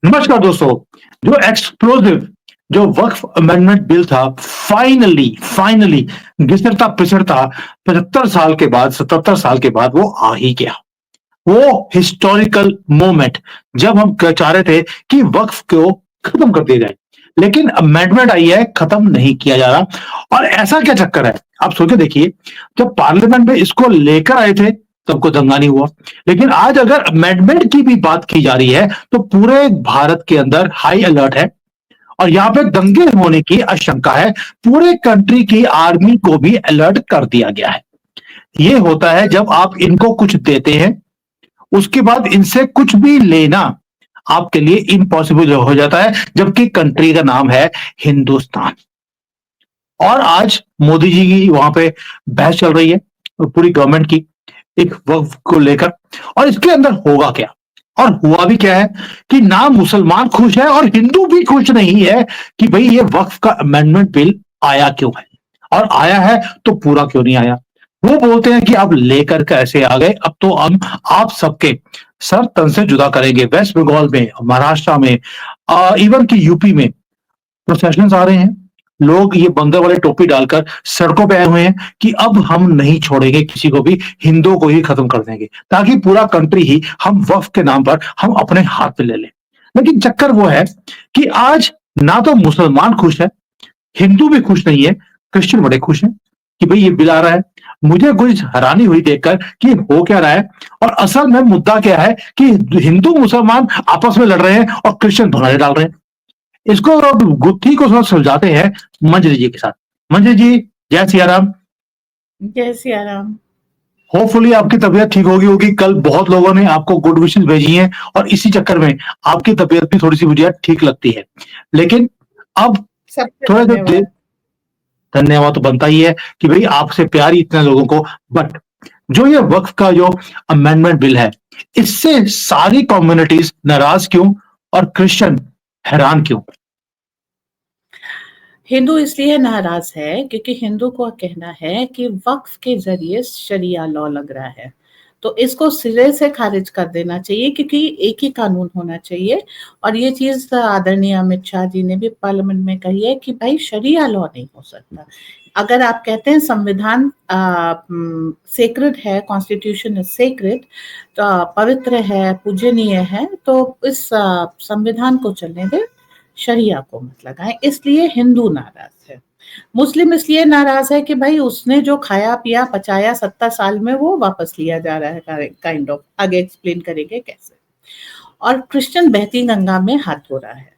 नमस्कार दोस्तों। जो एक्सप्लोसिव जो वक्फ अमेंडमेंट बिल था, फाइनली फाइनली घिसड़ता पिसड़ता 75 साल के बाद, 77 साल के बाद वो आ ही गया। वो हिस्टोरिकल मोमेंट जब हम चाह रहे थे कि वक्फ को खत्म कर दिया जाए, लेकिन अमेंडमेंट आई है, खत्म नहीं किया जा रहा। और ऐसा क्या चक्कर है, आप सोच के देखिए। जब पार्लियामेंट में इसको लेकर आए थे तब कोई दंगा नहीं हुआ, लेकिन आज अगर अमेंडमेंट की भी बात की जा रही है तो पूरे भारत के अंदर हाई अलर्ट है और यहाँ पे दंगे होने की आशंका है। पूरे कंट्री की आर्मी को भी अलर्ट कर दिया गया है। ये होता है जब आप इनको कुछ देते हैं, उसके बाद इनसे कुछ भी लेना आपके लिए इम्पॉसिबल हो जाता है, जबकि कंट्री का नाम है हिंदुस्तान। और आज मोदी जी की वहां पे बहस चल रही है पूरी गवर्नमेंट की एक वक्फ को लेकर। और इसके अंदर होगा क्या और हुआ भी क्या है कि ना मुसलमान खुश है और हिंदू भी खुश नहीं है कि भाई ये वक्फ का अमेंडमेंट बिल आया क्यों है, और आया है तो पूरा क्यों नहीं आया। वो बोलते हैं कि आप लेकर कैसे आ गए, अब तो हम आप सबके सर तन से जुदा करेंगे। वेस्ट बंगाल में, महाराष्ट्र में, इवन की यूपी में प्रोफेशनल्स आ रहे हैं। लोग ये बंदर वाले टोपी डालकर सड़कों पे आए हुए हैं कि अब हम नहीं छोड़ेंगे किसी को भी, हिंदुओं को ही खत्म कर देंगे ताकि पूरा कंट्री ही हम वक्फ के नाम पर हम अपने हाथ में ले लें। लेकिन चक्कर वो है कि आज ना तो मुसलमान खुश है, हिंदू भी खुश नहीं है, क्रिश्चियन बड़े खुश हैं कि भाई ये बिल आ रहा है। मुझे कुछ हैरानी हुई देखकर कि हो क्या रहा है, और असल में मुद्दा क्या है कि हिंदू मुसलमान आपस में लड़ रहे हैं और क्रिश्चियन भगाड़े डाल रहे हैं। इसको अब गुत्थी को थोड़ा सुलझाते हैं मंजरी जी के साथ। मंजरी जी, जय सिया राम। जय सिया राम। होपफुली आपकी तबीयत ठीक होगी। कल बहुत लोगों ने आपको गुड विशेस भेजी हैं और इसी चक्कर में आपकी तबीयत भी थोड़ी सी मुझे ठीक लगती है। लेकिन अब सबसे थोड़ा जो धन्यवाद। धन्यवाद तो बनता ही है कि भाई आपसे प्यार ही इतने लोगों को। बट जो ये वक्फ का जो अमेंडमेंट बिल है, इससे सारी कम्युनिटीज नाराज क्यों और क्रिश्चियन हैरान क्यों? हिंदू इसलिए नाराज है क्योंकि हिंदू को कहना है कि वक्फ के जरिए शरिया लॉ लग रहा है, तो इसको सिरे से खारिज कर देना चाहिए क्योंकि एक ही कानून होना चाहिए। और ये चीज आदरणीय अमित शाह जी ने भी पार्लियामेंट में कही है कि भाई शरिया लॉ नहीं हो सकता। अगर आप कहते हैं संविधान सेक्रेड है, कॉन्स्टिट्यूशन इज सेक्रेड, तो पवित्र है, पूजनीय है, तो इस संविधान को चलने दे, शरिया को मत लगाएं। इसलिए हिंदू नाराज है। मुस्लिम इसलिए नाराज है कि भाई उसने जो खाया पिया पचाया 70 साल में वो वापस लिया जा रहा है, काइंड ऑफ। आगे एक्सप्लेन करेंगे कैसे। और क्रिश्चियन बहती गंगा में हाथ धो रहा है।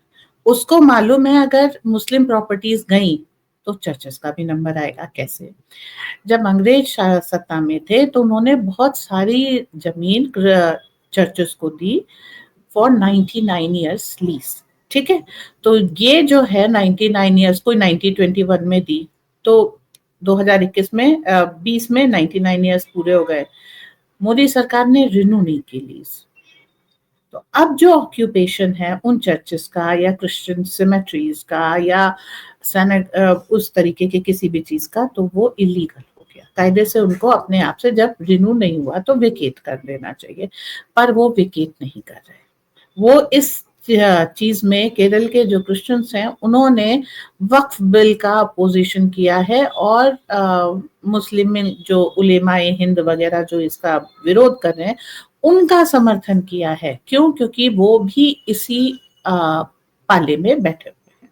उसको मालूम है अगर मुस्लिम प्रॉपर्टीज गई तो चर्चेस का भी नंबर आएगा कैसे। जब अंग्रेज सत्ता में थे तो उन्होंने बहुत सारी जमीन चर्चेस को दी फॉर 99 ईयर्स लीज। ठीक है, तो ये जो है 99 ईयर्स को 1921 में दी, तो 2021 में 20 में 99 ईयर्स पूरे हो गए। मोदी सरकार ने रिन्यू नहीं की लीज, तो अब जो ऑक्यूपेशन है उन चर्चेस का या क्रिश्चियन सिमेट्रीज का या उस तरीके के किसी भी चीज का, तो वो इलीगल हो गया। कायदे से उनको अपने आप से जब रिन्यू नहीं हुआ तो विकेट कर देना चाहिए, पर वो विकेट नहीं कर रहे। वो इस चीज में केरल के जो क्रिश्चियंस हैं उन्होंने वक्फ बिल का अपोजिशन किया है, और मुस्लिम जो उलेमाए हिंद वगैरह जो इसका विरोध कर रहे हैं उनका समर्थन किया है। क्यों? क्योंकि वो भी इसी पाले में बैठे हुए हैं।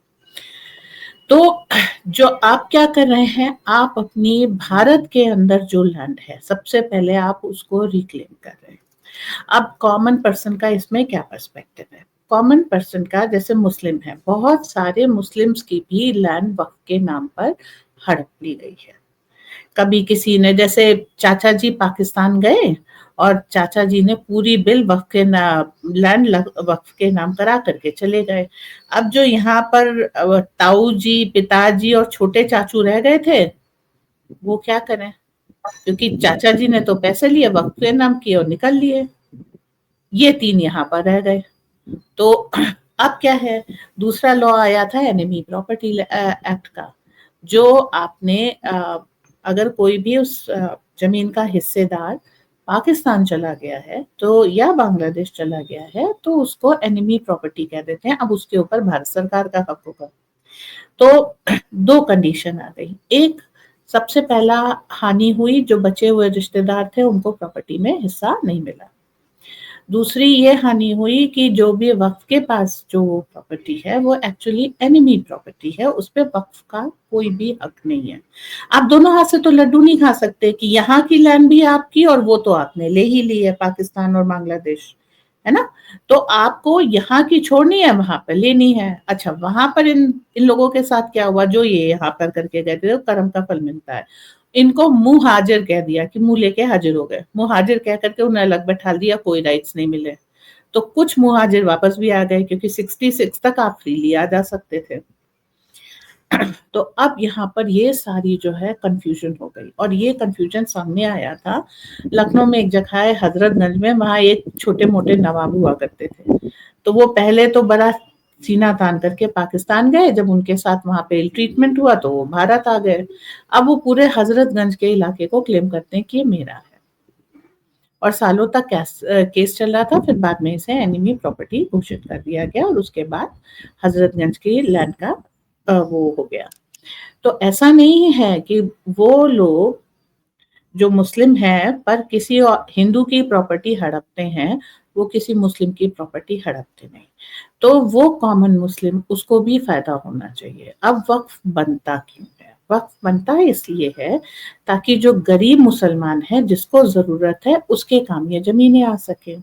तो जो आप क्या कर रहे हैं, आप अपनी भारत के अंदर जो लैंड है सबसे पहले आप उसको रिक्लेम कर रहे हैं। अब कॉमन पर्सन का इसमें क्या पर्सपेक्टिव है? कॉमन पर्सन का, जैसे मुस्लिम है, बहुत सारे मुस्लिम्स की भी लैंड वक्फ के नाम पर हड़प ली गई है। कभी किसी ने, जैसे चाचा जी पाकिस्तान गए और चाचा जी ने पूरी बिल वक्फ के लैंड वक्फ के नाम करा करके चले गए। अब जो यहाँ पर ताऊ जी, पिताजी और छोटे चाचू रह गए थे, वो क्या करें? क्योंकि चाचा जी ने तो पैसे लिए, वक्फ के नाम किए और निकल लिए। ये तीन यहाँ पर रह गए। तो अब क्या है, दूसरा लॉ आया था एनिमी प्रॉपर्टी एक्ट का, जो आपने अगर कोई भी उस जमीन का हिस्सेदार पाकिस्तान चला गया है तो या बांग्लादेश चला गया है तो उसको एनिमी प्रॉपर्टी कह देते हैं। अब उसके ऊपर भारत सरकार का हक होगा। तो दो कंडीशन आ गई। एक, सबसे पहला हानि हुई, जो बचे हुए रिश्तेदार थे उनको प्रॉपर्टी में हिस्सा नहीं मिला। दूसरी ये हानि हुई कि जो भी वक्फ के पास जो प्रॉपर्टी है वो एक्चुअली एनिमी प्रॉपर्टी है, उस पे वक्फ का कोई भी हक नहीं है। आप दोनों हाथ से तो लड्डू नहीं खा सकते कि यहाँ की लैंड भी आपकी और वो तो आपने ले ही ली है, पाकिस्तान और बांग्लादेश, है ना। तो आपको यहाँ की छोड़नी है, वहां पर लेनी है। अच्छा, वहां पर इन लोगों के साथ क्या हुआ, जो ये यहाँ पर करके गए थे, कर्म का फल मिलता है। इनको मुंह हाजिर कह दिया कि मुंह लेके हाजिर हो गए, मुंह हाजिर कह करके उन्हें अलग बैठा दिया, कोई राइट्स नहीं मिले। तो कुछ मुंह हाजिर वापस भी आ गए क्योंकि 66 तक आप फ्रीली आ जा सकते थे। तो अब यहाँ पर ये सारी जो है कंफ्यूजन हो गई, और ये कंफ्यूजन सामने आया था लखनऊ में एक जगह है हजरतगंज में, वहां एक छोटे मोटे नवाब हुआ करते थे। तो वो पहले तो बड़ा सीना तान करके पाकिस्तान गए, जब उनके साथ वहां पे इल ट्रीटमेंट हुआ तो वो भारत आ गए। अब वो पूरे हजरतगंज के इलाके को क्लेम करते हैं कि ये मेरा है, और सालों तक केस चल रहा था। फिर बाद में इसे एनिमी प्रॉपर्टी घोषित कर दिया गया, और उसके बाद हजरतगंज की लैंड का वो हो गया। तो ऐसा नहीं है कि वो लोग जो मुस्लिम है पर किसी हिंदू की प्रॉपर्टी हड़पते हैं, वो किसी मुस्लिम की प्रॉपर्टी हड़पते नहीं। तो वो कॉमन मुस्लिम, उसको भी फायदा होना चाहिए। अब वक्फ बनता क्यों है? वक्फ बनता इसलिए है ताकि जो गरीब मुसलमान है, जिसको जरूरत है, उसके काम ये जमीनें आ सके,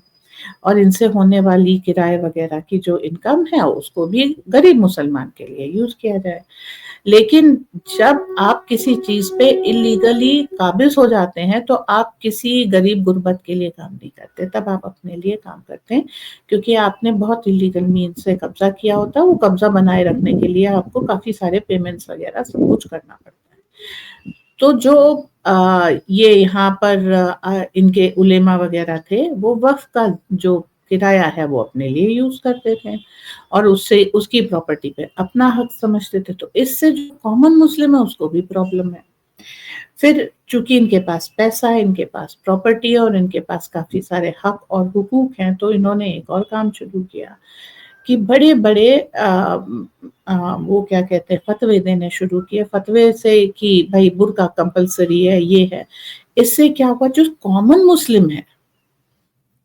और इनसे होने वाली किराए वगैरह की जो इनकम है उसको भी गरीब मुसलमान के लिए यूज किया जाए। लेकिन जब आप किसी चीज पे इलीगली काबिज हो जाते हैं तो आप किसी गरीब गुरबत के लिए काम नहीं करते, तब आप अपने लिए काम करते हैं, क्योंकि आपने बहुत इलीगल मीन से कब्जा किया होता है। वो कब्जा बनाए रखने के लिए आपको काफी सारे पेमेंट्स वगैरह सब कुछ करना पड़ता है। तो जो ये यहाँ पर इनके उलेमा वगैरह थे, वो वक्फ का जो किराया है वो अपने लिए यूज करते थे, और उससे उसकी प्रॉपर्टी पे अपना हक समझते थे। तो इससे जो कॉमन मुस्लिम है उसको भी प्रॉब्लम है। फिर चूंकि इनके पास पैसा है, इनके पास प्रॉपर्टी है, और इनके पास काफी सारे हक और हुकूक हैं, तो इन्होंने एक और काम शुरू किया कि बड़े बड़े वो क्या कहते हैं, फतवे देने शुरू किए। फतवे से कि भाई बुर्का कंपलसरी है, ये है। इससे क्या हुआ, जो कॉमन मुस्लिम है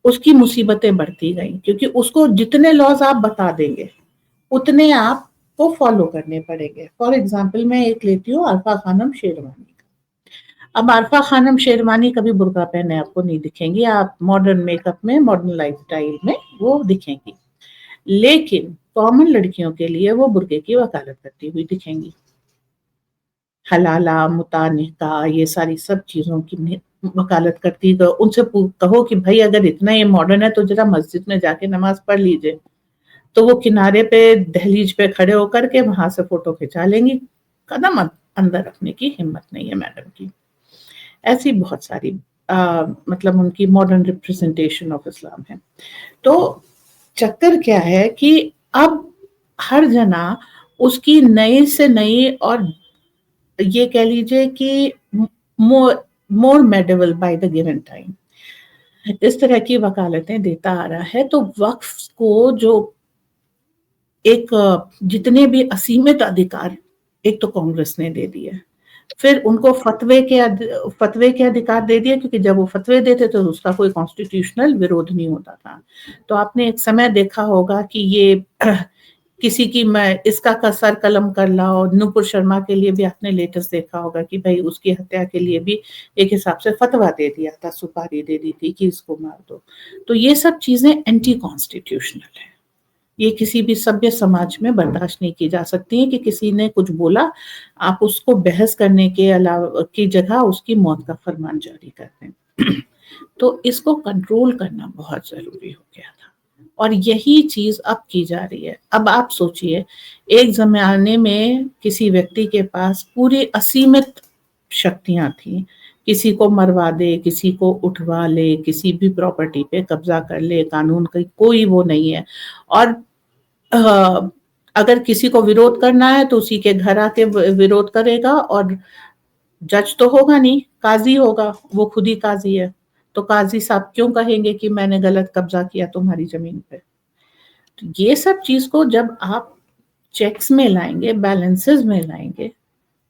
उसकी मुसीबतें बढ़ती गई, क्योंकि उसको जितने लॉज आप बता देंगे उतने आपको फॉलो करने पड़ेंगे। फॉर एग्जाम्पल मैं एक लेती हूँ आरफा खानम शेरवानी। अब आरफा खानम शेरवानी कभी बुर्का पहने आपको नहीं दिखेंगी, आप मॉडर्न मेकअप में, मॉडर्न लाइफस्टाइल में वो दिखेंगी, लेकिन कॉमन लड़कियों के लिए वो बुर्के की वकालत करती हुई दिखेंगी। हलाला, मुतानिका, ये सारी सब चीजों की वकालत करती। तो उनसे कहो कि भाई अगर इतना ये मॉडर्न है तो जरा मस्जिद में जाके नमाज पढ़ लीजिए, तो वो किनारे पे दहलीज पे खड़े होकर के वहां से फोटो खिंचा लेंगी। कदम अंदर रखने की हिम्मत नहीं है मैडम की। ऐसी बहुत सारी मतलब उनकी मॉडर्न रिप्रेजेंटेशन ऑफ इस्लाम है। तो चक्कर क्या है कि अब हर जना उसकी नई से नई, और ये कह लीजिए कि मोर मेडेबल बाय द गिवन टाइम, इस तरह की वकालतें देता आ रहा है। तो वक्फ को जो एक जितने भी असीमित अधिकार एक तो कांग्रेस ने दे दिए, फिर उनको फतवे के अधिकार दे दिए, क्योंकि जब वो फतवे देते तो उसका कोई कॉन्स्टिट्यूशनल विरोध नहीं होता था। तो आपने एक समय देखा होगा कि ये किसी की मैं इसका का सर कलम कर लाओ, नुपुर शर्मा के लिए भी आपने लेटेस्ट देखा होगा कि भाई उसकी हत्या के लिए भी एक हिसाब से फतवा दे दिया था, सुपारी दे दी थी कि इसको मार दो। तो ये सब चीजें एंटी कॉन्स्टिट्यूशनल है, ये किसी भी सभ्य समाज में बर्दाश्त नहीं की जा सकती है कि किसी ने कुछ बोला आप उसको बहस करने के अलावा की जगह उसकी मौत का फरमान जारी कर दें। तो इसको कंट्रोल करना बहुत जरूरी हो गया था, और यही चीज अब की जा रही है। अब आप सोचिए, एक जमाने में किसी व्यक्ति के पास पूरी असीमित शक्तियां थी, किसी को मरवा दे, किसी को उठवा ले, किसी भी प्रॉपर्टी पे कब्जा कर ले, कानून की कोई वो नहीं है। और अगर किसी को विरोध करना है तो उसी के घर आके विरोध करेगा, और जज तो होगा नहीं, काजी होगा, वो खुद ही काजी है, तो काजी साहब क्यों कहेंगे कि मैंने गलत कब्जा किया तुम्हारी जमीन पे? तो ये सब चीज को जब आप चेक्स में लाएंगे, बैलेंसेस में लाएंगे,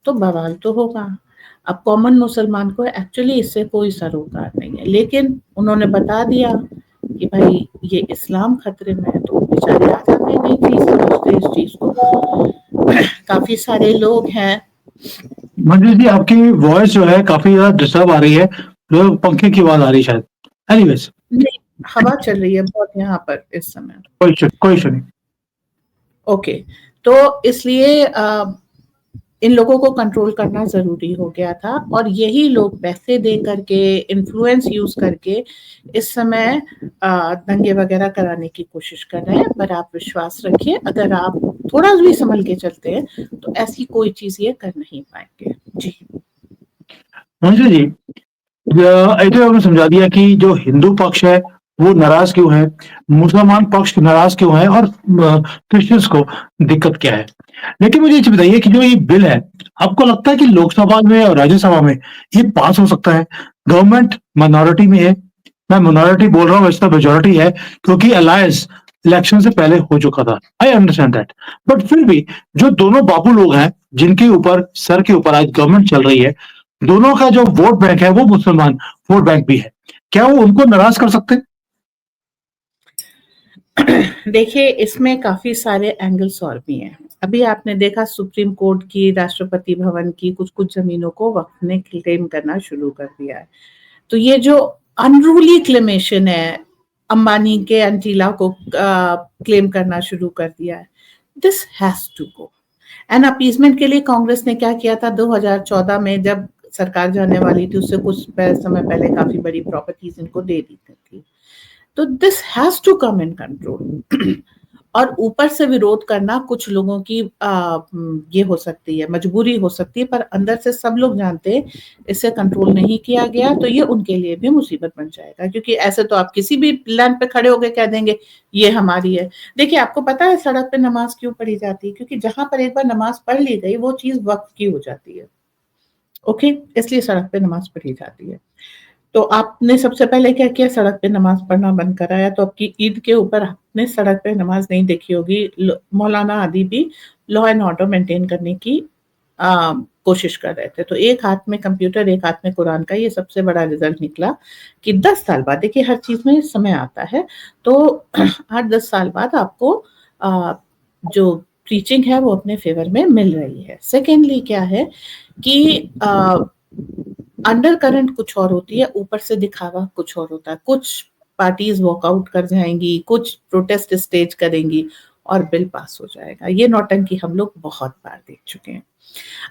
तो बवाल तो होगा। अब कॉमन मुसलमान को एक्चुअली इससे कोई सरोकार नहीं है, लेकिन उन्होंने बता दिया कि भाई ये इस्लाम खतरे में है, तो बेचारे आ जाते हैं, नहीं चीज समझते इस चीज को। काफी सारे लोग हैं। मंजू जी, आपकी वॉइस जो है काफी ज्यादा डिस्टर्ब आ रही है, लोग पंखे की आवाज आ रही है शायद। एनीवेज, नहीं, हवा चल रही है बहुत यहाँ पर इस समय। कोई इशू नहीं। ओके, तो इसलिए इन लोगों को कंट्रोल करना जरूरी हो गया था, और यही लोग पैसे दे करके, इन्फ्लुएंस यूज करके इस समय दंगे वगैरह कराने की कोशिश कर रहे हैं। पर आप विश्वास रखिए, अगर आप थोड़ा भी संभल के चलते हैं तो ऐसी कोई चीज ये कर नहीं पाएंगे। जी मंजू जी, तो आपने समझा दिया कि जो हिंदू पक्ष है वो नाराज क्यों है, मुसलमान पक्ष नाराज क्यों है, और क्रिश्चियंस को दिक्कत क्या है। लेकिन मुझे ये बताइए कि जो ये बिल है, आपको लगता है कि लोकसभा में और राज्यसभा में ये पास हो सकता है? गवर्नमेंट माइनॉरिटी में है, मैं माइनॉरिटी बोल रहा हूँ, वैसे तो मेजोरिटी है, क्योंकि अलायंस इलेक्शन से पहले हो चुका था। आई अंडरस्टैंड दैट, बट फिर भी जो दोनों बाबू लोग हैं जिनके ऊपर, सर के ऊपर आज गवर्नमेंट चल रही है, दोनों का जो वोट बैंक है वो मुसलमान वोट बैंक भी है, क्या वो उनको नाराज कर सकते हैं? देखिए, इसमें काफी एंगल्स और भी हैं। अभी आपने देखा सुप्रीम कोर्ट की, राष्ट्रपति भवन की कुछ कुछ जमीनों को वक्फ ने क्लेम करना शुरू कर दिया है। तो ये जो अनरूली क्लेमेशन है, अंबानी के अंटीला को क्लेम करना शुरू कर दिया है, this has to go. And appeasement के लिए कांग्रेस ने क्या किया था 2014 में, जब सरकार जाने वाली थी, उससे कुछ समय पहले काफी बड़ी प्रॉपर्टीज इनको दे दी थी। तो this has to come in control. और ऊपर से विरोध करना कुछ लोगों की ये हो सकती है, मजबूरी हो सकती है, पर अंदर से सब लोग जानते हैं इसे कंट्रोल नहीं किया गया तो ये उनके लिए भी मुसीबत बन जाएगा। क्योंकि ऐसे तो आप किसी भी लैंड पे खड़े होकर कह देंगे ये हमारी है। देखिए, आपको पता है सड़क पे नमाज क्यों पढ़ी जाती है? क्योंकि जहां पर एक बार नमाज पढ़ ली गई वो चीज वक्फ की हो जाती है। ओके, इसलिए सड़क पे नमाज पढ़ी जाती है। तो आपने सबसे पहले क्या किया? सड़क पे नमाज पढ़ना बंद कराया। तो आपकी ईद के ऊपर आपने सड़क पे नमाज नहीं देखी होगी। मौलाना आदि भी लॉ एंड ऑर्डर मेंटेन करने की कोशिश कर रहे थे। तो एक हाथ में कंप्यूटर, एक हाथ में कुरान का, ये सबसे बड़ा रिजल्ट निकला कि 10 साल बाद, देखिए हर चीज में समय आता है, तो 8-10 साल बाद आपको जो प्रीचिंग है वो अपने फेवर में मिल रही है। सेकेंडली क्या है कि अंडर करंट कुछ और होती है, ऊपर से दिखावा कुछ और होता है। कुछ पार्टीज वॉकआउट कर जाएंगी, कुछ प्रोटेस्ट स्टेज करेंगी और बिल पास हो जाएगा। ये नौटंकी हम लोग बहुत बार देख चुके हैं।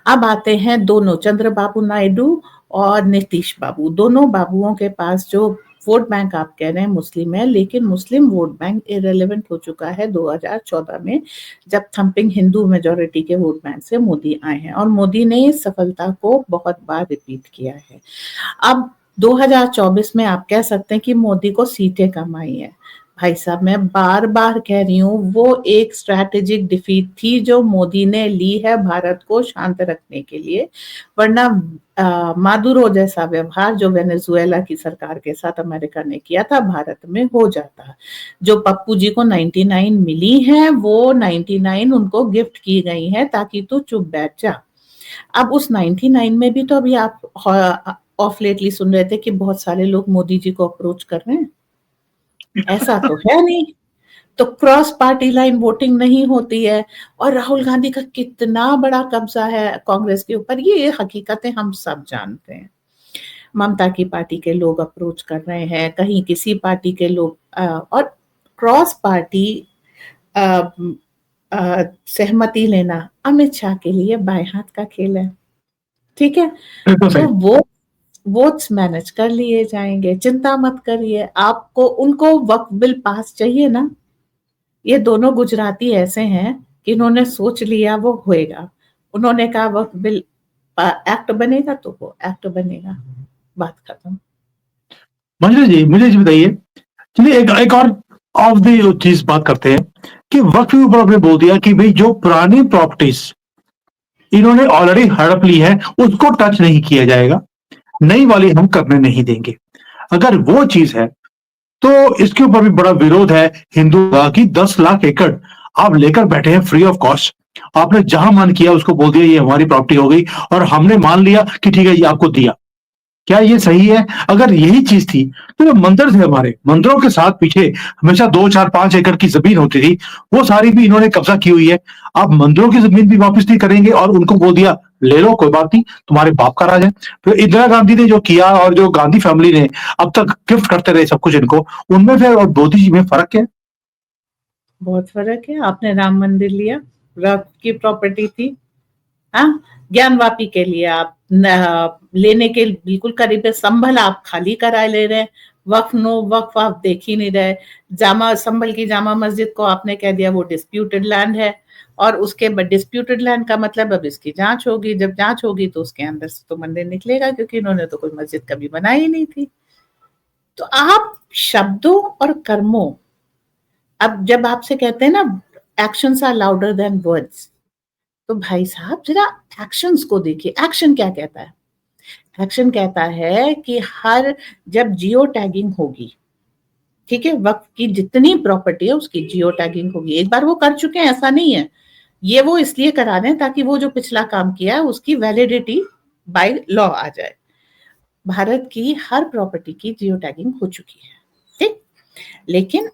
अब आते हैं दोनों, चंद्रबाबू नायडू और नीतीश बाबू, दोनों बाबुओं के पास जो वोट बैंक आप कह रहे हैं मुस्लिम है, लेकिन मुस्लिम वोट बैंक इरेलेवेंट हो चुका है 2014 में, जब थंपिंग हिंदू मेजोरिटी के वोट बैंक से मोदी आए हैं। और मोदी ने इस सफलता को बहुत बार रिपीट किया है। अब 2024 में आप कह सकते हैं कि मोदी को सीटें कम आई है। भाई साहब, मैं बार बार कह रही हूँ, वो एक स्ट्रैटेजिक डिफीट थी जो मोदी ने ली है भारत को शांत रखने के लिए। वरना मादुरो जैसा व्यवहार जो वेनेजुएला की सरकार के साथ अमेरिका ने किया था, भारत में हो जाता। जो पप्पू जी को 99 मिली है, वो 99 उनको गिफ्ट की गई है ताकि तू चुप बैठ जा। अब उस 99 में भी तो अभी आप ऑफ लेटली सुन रहे थे कि बहुत सारे लोग मोदी जी को अप्रोच कर रहे हैं। ऐसा तो है नहीं। तो क्रॉस पार्टी लाइन वोटिंग नहीं होती है। और राहुल गांधी का कितना बड़ा कब्जा है कांग्रेस के ऊपर, ये हकीकतें हम सब जानते हैं। ममता की पार्टी के लोग अप्रोच कर रहे हैं, कहीं किसी पार्टी के लोग, और क्रॉस पार्टी सहमति लेना अमित शाह के लिए बाएं हाथ का खेल है। ठीक है, तो वो वोट्स मैनेज कर लिए जाएंगे, चिंता मत करिए। आपको, उनको वक्फ बिल पास चाहिए ना। ये दोनों गुजराती ऐसे हैं कि इन्होंने सोच लिया वो होएगा। उन्होंने कहा वक्फ बिल एक्ट बनेगा तो वो एक्ट बनेगा, बात खत्म। मंजू जी, मुझे बताइए, चलिए एक और ऑफ द चीज बात करते हैं कि वक्फ के ऊपर आपने बोल दिया कि भाई जो पुरानी प्रॉपर्टीज इन्होंने ऑलरेडी हड़प ली है उसको टच नहीं किया जाएगा, नई वाली हम करने नहीं देंगे। अगर वो चीज है तो इसके ऊपर भी बड़ा विरोध है हिंदू का कि 10 लाख एकड़ आप लेकर बैठे हैं फ्री ऑफ कॉस्ट। आपने जहां मन किया उसको बोल दिया ये हमारी प्रॉपर्टी हो गई और हमने मान लिया कि ठीक है ये आपको दिया। क्या ये सही है? अगर यही चीज थी तो जो मंदिर थे हमारे मंदिरों के साथ पीछे हमेशा 2 4 5 एकड़ की जमीन होती थी, वो सारी भी इन्होंने कब्जा की हुई है। आप मंदिरों की जमीन भी वापस नहीं करेंगे और उनको बोल दिया ले लो कोई बात नहीं तुम्हारे बाप का राज है। फिर इंदिरा गांधी ने जो किया और जो गांधी फैमिली ने अब तक गिफ्ट करते रहे सब कुछ इनको, उनमें फिर और मोदी जी में फर्क क्या है? बहुत फर्क है। आपने राम मंदिर लिया, राम की प्रॉपर्टी थी। हाँ, ज्ञानवापी के लिए आप लेने के बिल्कुल करीब है। संभल आप खाली कराए ले रहे हैं, वक्फ नो वक्फ आप देख ही नहीं रहे। जामा संभल की जामा मस्जिद को आपने कह दिया वो डिस्प्यूटेड लैंड है, और उसके बाद डिस्प्यूटेड लैंड का मतलब अब इसकी जांच होगी। जब जांच होगी तो उसके अंदर से तो मंदिर निकलेगा, क्योंकि इन्होंने तो कोई मस्जिद कभी बनाई ही नहीं थी। तो आप शब्दों और कर्मों, अब जब आपसे कहते हैं ना actions are louder than words, तो भाई साहब जरा एक्शंस को देखिए। एक्शन क्या कहता है? एक्शन कहता है कि हर जब जियो टैगिंग होगी, ठीक है, वक्त की जितनी प्रॉपर्टी है उसकी जियो टैगिंग होगी। एक बार वो कर चुके हैं, ऐसा नहीं है। ये वो इसलिए करा रहे हैं ताकि वो जो पिछला काम किया है उसकी वैलिडिटी बाय लॉ आ जाए। भारत की हर प्रॉपर्टी की जियो टैगिंग हो चुकी है, ठीक। लेकिन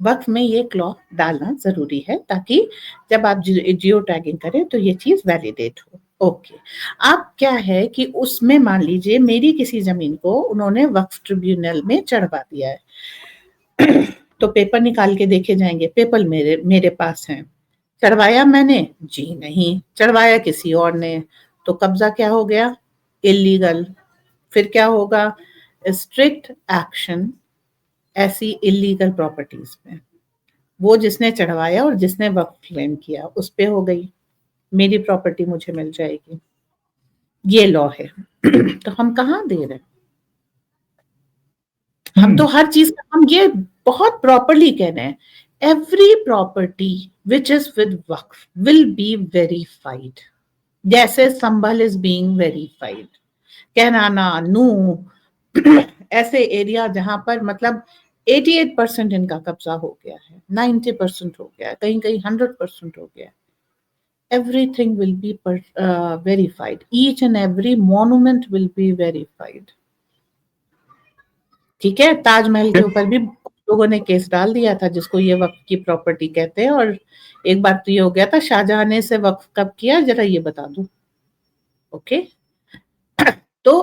वक्फ में ये क्लॉ डालना जरूरी है ताकि जब आप जियो टैगिंग करें तो ये चीज वैलिडेट हो। ओके, अब क्या है कि उसमें मान लीजिए मेरी किसी जमीन को उन्होंने वक्फ ट्रिब्यूनल में चढ़वा दिया है तो पेपर निकाल के देखे जाएंगे, पेपर मेरे मेरे पास हैं। चढ़वाया मैंने? जी नहीं, चढ़वाया किसी और ने। तो कब्जा क्या हो गया? इलीगल। फिर क्या होगा? स्ट्रिक्ट एक्शन ऐसी इलीगल प्रॉपर्टीज में। वो जिसने चढ़वाया और जिसने वक्फ क्लेम किया उस पे हो गई, मेरी प्रॉपर्टी मुझे मिल जाएगी। ये लॉ है तो हम कहाँ दे रहे हैं? हम तो हर चीज का हम ये बहुत प्रॉपरली कह रहे हैं, every property which is with Waqf will be verified, जैसे संभल इज बीइंग वेरीफाइड। कहनाना, नू ऐसे एरिया जहां पर मतलब 88% इनका कब्जा हो गया है, 90% हो गया है, कहीं कहीं 100% हो गया है। Everything will be verified. Each and every monument will be verified. ठीक है, ताजमहल के ऊपर भी लोगों ने केस डाल दिया था जिसको ये वक्फ की प्रॉपर्टी कहते हैं, और एक बार तो ये हो गया था शाहजहां ने से वक्फ कब किया जरा ये बता दूं। ओके तो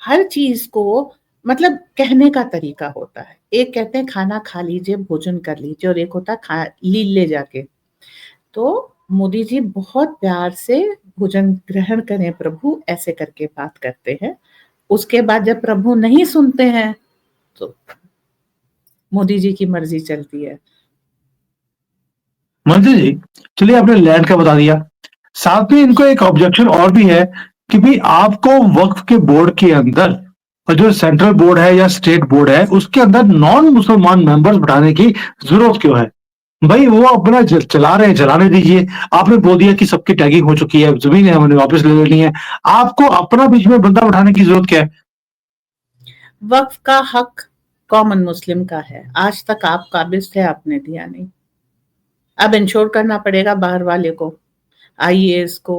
हर चीज को मतलब कहने का तरीका होता है। एक कहते हैं खाना खा लीजिए, भोजन कर लीजिए, और एक होता है खा ले जाके। तो मोदी जी बहुत प्यार से भोजन ग्रहण करें प्रभु ऐसे करके बात करते हैं। उसके बाद जब प्रभु नहीं सुनते हैं तो मोदी जी की मर्जी चलती है। मंत्री जी, चलिए आपने लैंड का बता दिया, साथ में इनको एक ऑब्जेक्शन और भी है कि भाई आपको वक्फ के बोर्ड के अंदर और जो सेंट्रल बोर्ड है या स्टेट बोर्ड है उसके अंदर नॉन मुसलमान मेंबर्स बढ़ाने की जरूरत क्यों है? भाई वो अपना चला रहे हैं, चलाने दीजिए। आपने बोल दिया कि सबकी टैगिंग हो चुकी है, जमीन है हमने वापस ले लेनी है, आपको अपना बीच में बंदा बढ़ाने की जरूरत क्या है? वक्फ का हक कॉमन मुस्लिम का है, आज तक आप काबिज थे, आपने दिया नहीं। अब इंश्योर करना पड़ेगा बाहर वाले को, आईएएस को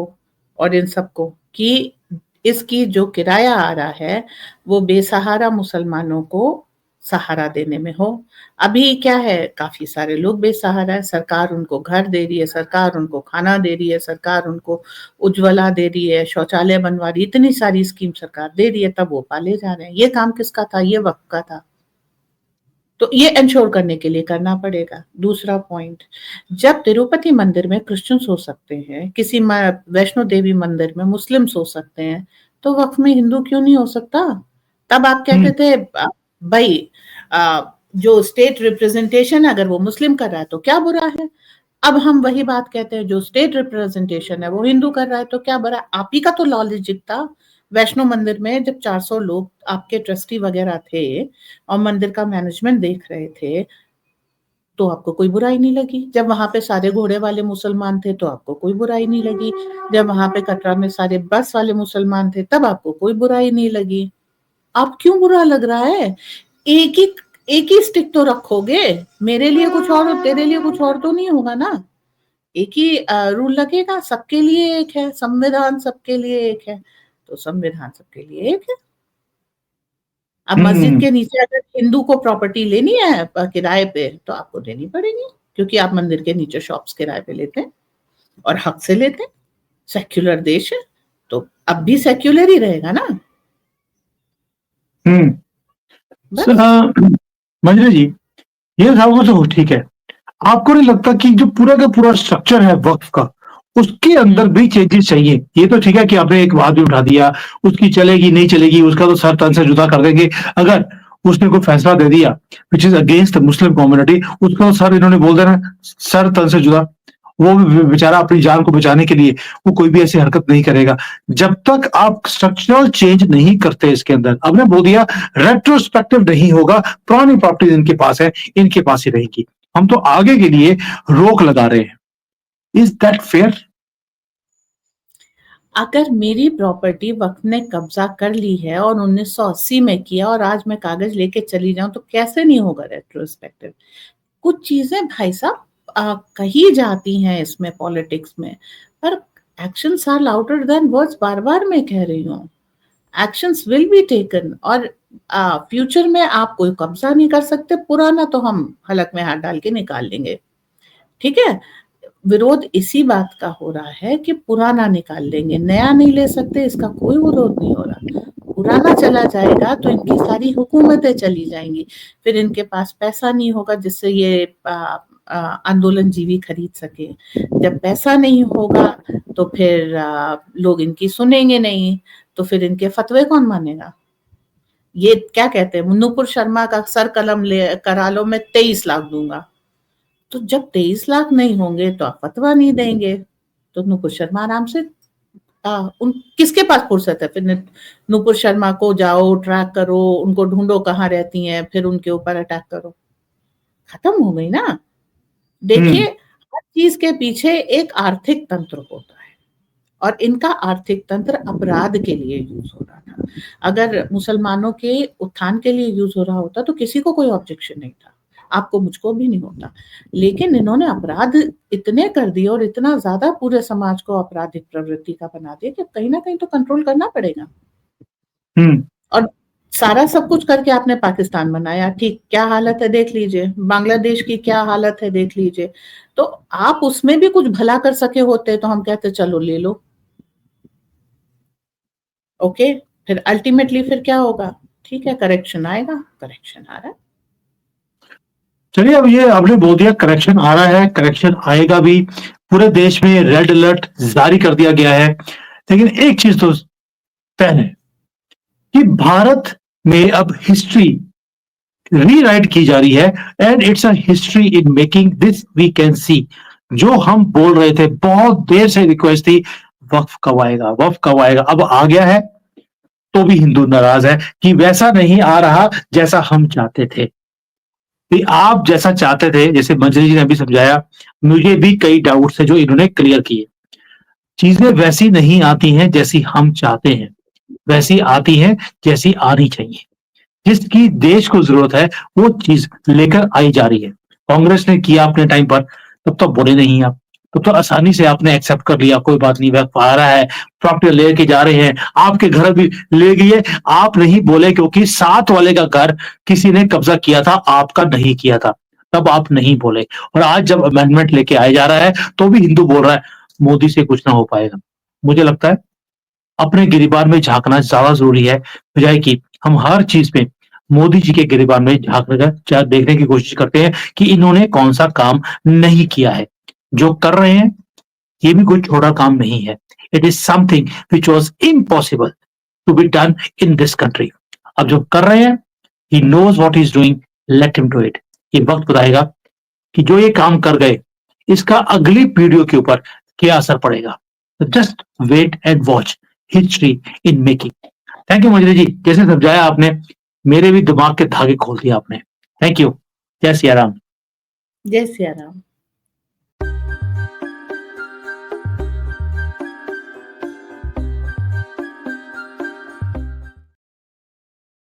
और इन सबको कि इसकी जो किराया आ रहा है वो बेसहारा मुसलमानों को सहारा देने में हो। अभी क्या है, काफी सारे लोग बेसहारा है, सरकार उनको घर दे रही है, सरकार उनको खाना दे रही है, सरकार उनको उज्ज्वला दे रही है, शौचालय बनवा रही है, इतनी सारी स्कीम सरकार दे रही है, तब वो पाले जा रहे हैं। ये काम किसका था? ये वक्फ का था। तो ये इंश्योर करने के लिए करना पड़ेगा। दूसरा पॉइंट, जब तिरुपति मंदिर में क्रिश्चियंस हो सकते हैं, किसी वैष्णो देवी मंदिर में मुस्लिम्स हो सकते हैं, तो वक्फ में हिंदू क्यों नहीं हो सकता? तब आप कहते थे भाई जो स्टेट रिप्रेजेंटेशन अगर वो मुस्लिम कर रहा है तो क्या बुरा है। अब हम वही बात कहते हैं, जो स्टेट रिप्रेजेंटेशन है वो हिंदू कर रहा है तो क्या बुरा? आप ही का तो लॉजिक था। वैष्णो मंदिर में जब 400 लोग आपके ट्रस्टी वगैरह थे और मंदिर का मैनेजमेंट देख रहे थे तो आपको कोई बुराई नहीं लगी। जब वहां पे सारे घोड़े वाले मुसलमान थे तो आपको कोई बुराई नहीं लगी। जब वहां पे कटरा में सारे बस वाले मुसलमान थे तब आपको कोई बुराई नहीं लगी। आप क्यों बुरा लग रहा है? एक ही स्टिक तो रखोगे, मेरे लिए कुछ और और तेरे लिए कुछ और तो नहीं होगा ना। एक ही रूल लगेगा, सबके लिए एक है, संविधान सबके लिए एक है, तो संविधान सबके लिए एक है। अब मस्जिद हम्म के नीचे अगर हिंदू को प्रॉपर्टी लेनी है किराए पे, तो आपको देनी पड़ेगी, क्योंकि आप मंदिर के नीचे शॉप्स किराए पे लेते हैं और हक से लेते हैं। सेक्युलर देश है, तो अब भी सेक्युलर ही रहेगा ना। हम्म बस। मंजरी जी, ये सब कुछ तो ठीक है। आपको नहीं लगता कि जो पूरा का पूरा स्ट्रक्चर है वक्फ का, उसके अंदर भी चेंजेस चाहिए? ये तो ठीक है कि आपने एक बात भी उठा दिया, उसकी चलेगी नहीं चलेगी उसका तो सर तन से जुदा कर देंगे। अगर उसने कोई फैसला दे दिया which is against the Muslim community, उसका सर इन्होंने बोल देना सर तन से जुदा। वो भी बेचारा अपनी जान को बचाने के लिए वो कोई भी ऐसी हरकत नहीं करेगा। जब तक आप स्ट्रक्चरल चेंज नहीं करते इसके अंदर, आपने बोल दिया रेट्रोस्पेक्टिव नहीं होगा, पुरानी प्रॉपर्टीज इनके पास है, इनके पास ही रहेगी, हम तो आगे के लिए रोक लगा रहे हैं। Is that fair? अगर मेरी प्रॉपर्टी वक्त ने कब्जा कर ली है और 1980 में किया और आज मैं कागज लेके चली जाऊं, तो कैसे नहीं होगा रेट्रोस्पेक्टिव? कुछ चीजें भाई साहब कही जाती हैं इसमें पॉलिटिक्स में, पर actions are louder than words, बार बार मैं कह रही हूँ। एक्शंस विल बी टेकन, और फ्यूचर में आप कोई कब्जा नहीं कर सकते, पुराना तो हम हलक में हाथ डाल के निकाल लेंगे। ठीक है, विरोध इसी बात का हो रहा है कि पुराना निकाल लेंगे, नया नहीं ले सकते, इसका कोई विरोध नहीं हो रहा। पुराना चला जाएगा तो इनकी सारी हुकूमतें चली जाएंगी, फिर इनके पास पैसा नहीं होगा जिससे ये आंदोलन जीवी खरीद सके। जब पैसा नहीं होगा तो फिर लोग इनकी सुनेंगे नहीं, तो फिर इनके फतवे कौन मानेगा? ये क्या कहते हैं, नुपुर शर्मा का सर कलम ले करा लो, मैं 23 लाख दूंगा। तो जब 23 लाख नहीं होंगे तो आप फतवा नहीं देंगे, तो नुपुर शर्मा आराम से उन किसके पास फुर्सत है फिर नुपुर शर्मा को जाओ ट्रैक करो, उनको ढूंढो कहाँ रहती हैं, फिर उनके ऊपर अटैक करो। खत्म हो गई ना। देखिए, हम्म हर चीज के पीछे एक आर्थिक तंत्र होता है, और इनका आर्थिक तंत्र अपराध के लिए यूज हो रहा था। अगर मुसलमानों के उत्थान के लिए यूज हो रहा होता तो किसी को कोई ऑब्जेक्शन नहीं था, आपको मुझको भी नहीं होता। लेकिन इन्होंने अपराध इतने कर दिए और इतना ज्यादा पूरे समाज को आपराधिक प्रवृत्ति का बना दिया कि कहीं ना कहीं तो कंट्रोल करना पड़ेगा। हम्म और सारा सब कुछ करके आपने पाकिस्तान बनाया, ठीक, क्या हालत है देख लीजिए, बांग्लादेश की क्या हालत है देख लीजिए। तो आप उसमें भी कुछ भला कर सके होते तो हम कहते चलो ले लो। ओके, फिर अल्टीमेटली फिर क्या होगा? ठीक है, करेक्शन आएगा, करेक्शन आ रहा है। चलिए, अब ये आपने बोल दिया करेक्शन आ रहा है, करेक्शन आएगा भी। पूरे देश में रेड अलर्ट जारी कर दिया गया है। लेकिन एक चीज तो तय है कि भारत में अब हिस्ट्री रीराइट की जा रही है, and it's a history in making, this we can see. जो हम बोल रहे थे बहुत देर से, रिक्वेस्ट थी वक्फ कब आएगा, वक्फ कब आएगा, अब आ गया है। तो भी हिंदू नाराज है कि वैसा नहीं आ रहा जैसा हम चाहते थे। कि आप जैसा चाहते थे, जैसे मंजरी जी ने अभी समझाया, मुझे भी कई डाउट्स है जो इन्होंने क्लियर किए। चीजें वैसी नहीं आती हैं जैसी हम चाहते हैं, वैसी आती हैं जैसी आनी चाहिए। जिसकी देश को जरूरत है वो चीज लेकर आई जा रही है। कांग्रेस ने किया अपने टाइम पर, तब तो बोले नहीं आप, तब तो आसानी से आपने एक्सेप्ट कर लिया, कोई बात नहीं, वह आ रहा है, प्रॉपर्टी लेके जा रहे हैं, आपके घर भी ले गए। आप नहीं बोले क्योंकि साथ वाले का घर किसी ने कब्जा किया था, आपका नहीं किया था, तब आप नहीं बोले। और आज जब अमेंडमेंट लेके आया जा रहा है तो भी हिंदू बोल रहा है मोदी से कुछ ना हो पाएगा। मुझे लगता है अपने गिरिबान में झांकना ज्यादा जरूरी है, बजाय कि हम हर चीज पे मोदी जी के गिरिबान में झांकने देखने की कोशिश करते हैं कि इन्होंने कौन सा काम नहीं किया है। जो कर रहे हैं ये भी कोई छोटा काम नहीं है। It is something which was impossible to be done in this country. अब जो कर रहे हैं, he knows what is doing, let him do it. ये वक्त बताएगा कि जो ये काम कर गए इसका अगली पीढ़ियों के ऊपर क्या असर पड़ेगा। Just wait and watch history in making. Thank you Manjari ji, जैसे समझाया आपने मेरे भी दिमाग के धागे खोल दिया आपने। Thank you. जय सिया राम। जय सिया राम।